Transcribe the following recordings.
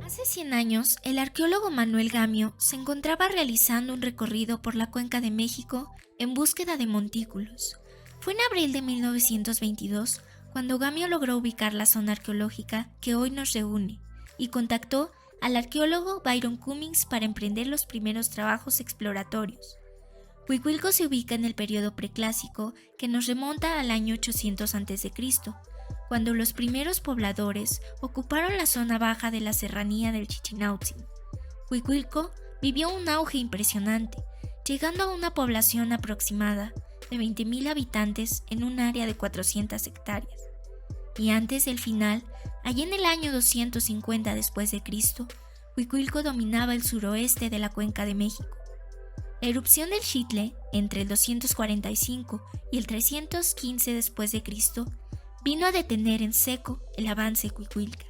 Hace 100 años, el arqueólogo Manuel Gamio se encontraba realizando un recorrido por la Cuenca de México en búsqueda de montículos. Fue en abril de 1922 cuando Gamio logró ubicar la zona arqueológica que hoy nos reúne y contactó al arqueólogo Byron Cummings para emprender los primeros trabajos exploratorios. Huicuilco se ubica en el periodo preclásico que nos remonta al año 800 a.C., cuando los primeros pobladores ocuparon la zona baja de la serranía del Chichinautzin. Huicuilco vivió un auge impresionante, llegando a una población aproximada de 20.000 habitantes en un área de 400 hectáreas. Y antes del final, allí en el año 250 después de Cristo, Huicuilco dominaba el suroeste de la Cuenca de México. La erupción del Xitle entre el 245 y el 315 después de Cristo vino a detener en seco el avance huicuilca.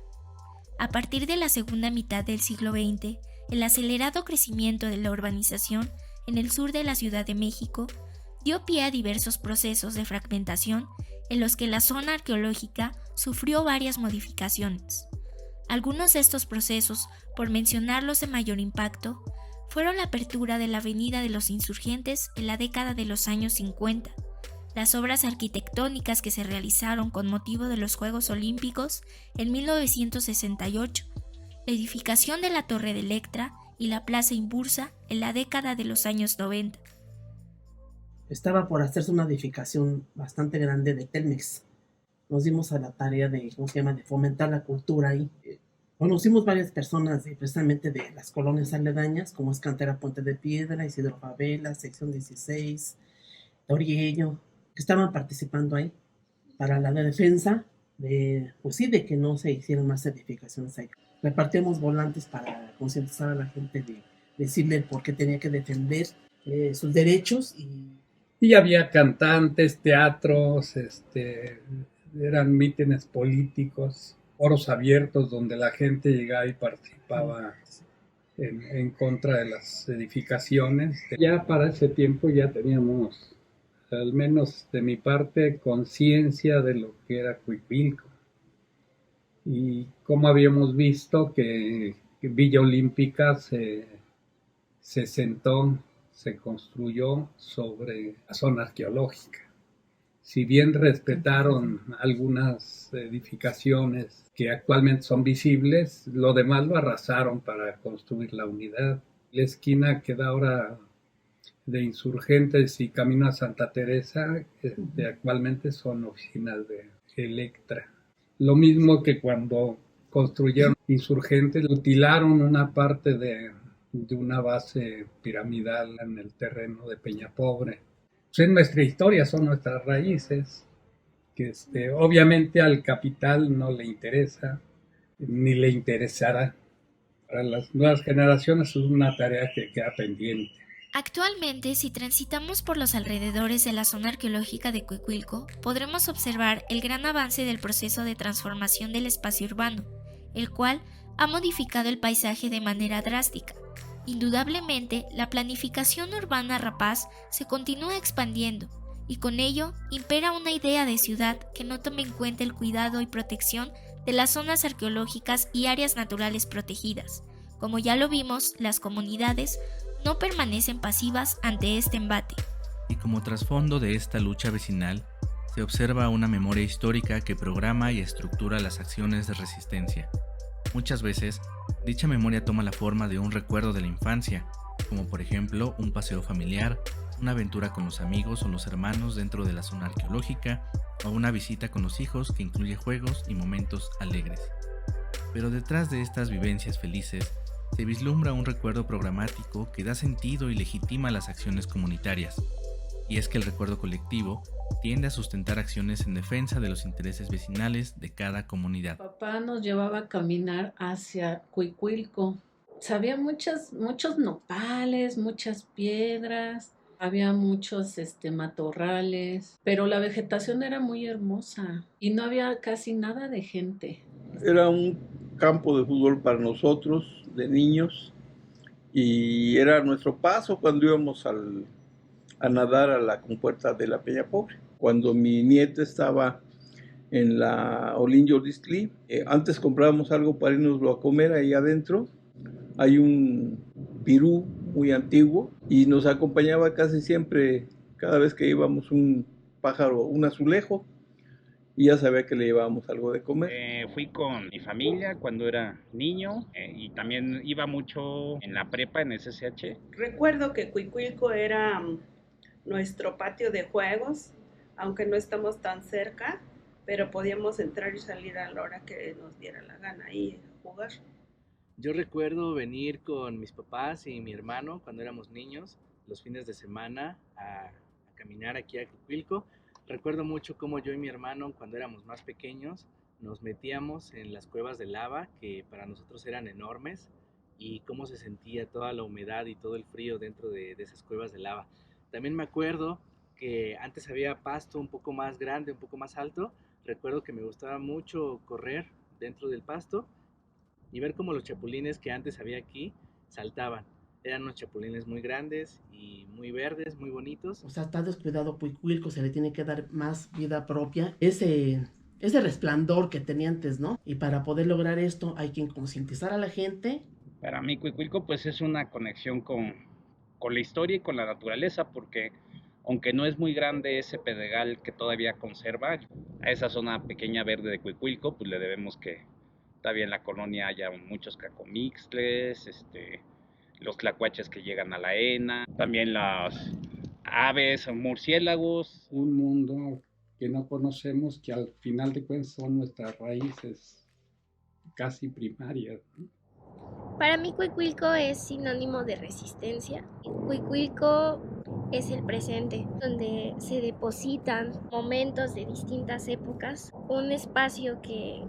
A partir de la segunda mitad del siglo XX, el acelerado crecimiento de la urbanización en el sur de la Ciudad de México dio pie a diversos procesos de fragmentación en los que la zona arqueológica sufrió varias modificaciones. Algunos de estos procesos, por mencionarlos de mayor impacto, fueron la apertura de la Avenida de los Insurgentes en la década de los años 50, las obras arquitectónicas que se realizaron con motivo de los Juegos Olímpicos en 1968, la edificación de la Torre de Electra y la Plaza Imbursa en la década de los años 90. Estaba por hacerse una edificación bastante grande de Telmex. Nos dimos a la tarea de, de fomentar la cultura ahí. Conocimos varias personas precisamente de las colonias aledañas, como es Cantera Puente de Piedra, Isidro Favela, Sección 16, Toriello, que estaban participando ahí para la defensa de que no se hicieran más edificaciones ahí. Repartíamos volantes para concientizar a la gente de decirle por qué tenía que defender sus derechos. Y había cantantes, teatros, eran mítines políticos, foros abiertos donde la gente llegaba y participaba en contra de las edificaciones. Ya para ese tiempo ya teníamos, al menos de mi parte, conciencia de lo que era Huicuilco. Y como habíamos visto que Villa Olímpica se construyó sobre la zona arqueológica. Si bien respetaron algunas edificaciones que actualmente son visibles, lo demás lo arrasaron para construir la unidad. La esquina que da ahora de Insurgentes y Camino a Santa Teresa, actualmente son oficinas de Electra. Lo mismo que cuando construyeron Insurgentes, utilaron una parte de una base piramidal en el terreno de Peñapobre. Pues es nuestra historia, son nuestras raíces, que obviamente al capital no le interesa, ni le interesará. Para las nuevas generaciones es una tarea que queda pendiente. Actualmente, si transitamos por los alrededores de la zona arqueológica de Huicuilco, podremos observar el gran avance del proceso de transformación del espacio urbano, el cual ha modificado el paisaje de manera drástica. Indudablemente, la planificación urbana rapaz se continúa expandiendo, y con ello impera una idea de ciudad que no tome en cuenta el cuidado y protección de las zonas arqueológicas y áreas naturales protegidas. Como ya lo vimos, las comunidades no permanecen pasivas ante este embate. Y como trasfondo de esta lucha vecinal, se observa una memoria histórica que programa y estructura las acciones de resistencia. Muchas veces, dicha memoria toma la forma de un recuerdo de la infancia, como por ejemplo un paseo familiar, una aventura con los amigos o los hermanos dentro de la zona arqueológica, o una visita con los hijos que incluye juegos y momentos alegres. Pero detrás de estas vivencias felices, se vislumbra un recuerdo programático que da sentido y legitima las acciones comunitarias. Y es que el recuerdo colectivo tiende a sustentar acciones en defensa de los intereses vecinales de cada comunidad. Papá nos llevaba a caminar hacia Huicuilco. Había muchos nopales, muchas piedras, había muchos matorrales, pero la vegetación era muy hermosa y no había casi nada de gente. Era un campo de fútbol para nosotros, de niños, y era nuestro paso cuando íbamos al a nadar a la compuerta de la Peña Pobre. Cuando mi nieta estaba en la Olin Yordistli, antes comprábamos algo para irnoslo a comer ahí adentro. Hay un pirú muy antiguo y nos acompañaba casi siempre, cada vez que íbamos, un pájaro, un azulejo, y ya sabía que le llevábamos algo de comer. Fui con mi familia cuando era niño y también iba mucho en la prepa en SSH. Recuerdo que Cuicuilco era nuestro patio de juegos, aunque no estamos tan cerca, pero podíamos entrar y salir a la hora que nos diera la gana y jugar. Yo recuerdo venir con mis papás y mi hermano cuando éramos niños, los fines de semana, a caminar aquí a Cuicuilco. Recuerdo mucho cómo yo y mi hermano, cuando éramos más pequeños, nos metíamos en las cuevas de lava, que para nosotros eran enormes, y cómo se sentía toda la humedad y todo el frío dentro de esas cuevas de lava. También me acuerdo que antes había pasto un poco más grande, un poco más alto. Recuerdo que me gustaba mucho correr dentro del pasto y ver cómo los chapulines que antes había aquí saltaban. Eran unos chapulines muy grandes y muy verdes, muy bonitos. O sea, está descuidado Cuicuilco, se le tiene que dar más vida propia. Ese resplandor que tenía antes, ¿no? Y para poder lograr esto hay que concientizar a la gente. Para mí Cuicuilco pues es una conexión con la historia y con la naturaleza, porque aunque no es muy grande ese pedregal que todavía conserva, a esa zona pequeña verde de Cuicuilco pues le debemos que todavía en la colonia haya muchos cacomixtles, los tlacuaches que llegan a la ENA, también las aves, murciélagos. Un mundo que no conocemos, que al final de cuentas son nuestras raíces casi primarias, ¿no? Para mí Cuicuilco es sinónimo de resistencia. Cuicuilco es el presente, donde se depositan momentos de distintas épocas, un espacio que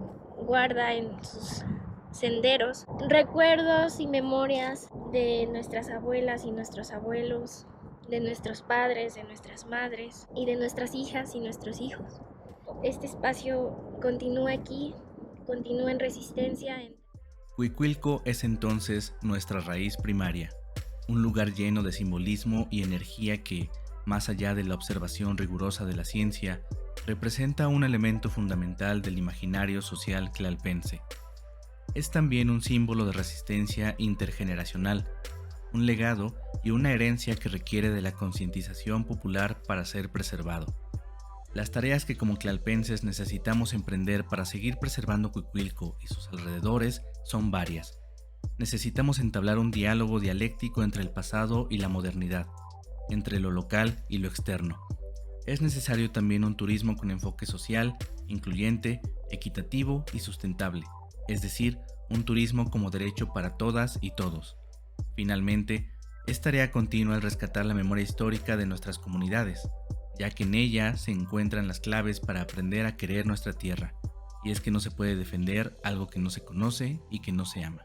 guarda en sus senderos recuerdos y memorias de nuestras abuelas y nuestros abuelos, de nuestros padres, de nuestras madres y de nuestras hijas y nuestros hijos. Este espacio continúa aquí, continúa en resistencia. Cuicuilco es entonces nuestra raíz primaria, un lugar lleno de simbolismo y energía que, más allá de la observación rigurosa de la ciencia, representa un elemento fundamental del imaginario social tlalpense. Es también un símbolo de resistencia intergeneracional, un legado y una herencia que requiere de la concientización popular para ser preservado. Las tareas que como tlalpenses necesitamos emprender para seguir preservando Cuicuilco y sus alrededores son varias. Necesitamos entablar un diálogo dialéctico entre el pasado y la modernidad, entre lo local y lo externo. Es necesario también un turismo con enfoque social, incluyente, equitativo y sustentable, es decir, un turismo como derecho para todas y todos. Finalmente, es tarea continua el rescatar la memoria histórica de nuestras comunidades, ya que en ella se encuentran las claves para aprender a querer nuestra tierra, y es que no se puede defender algo que no se conoce y que no se ama.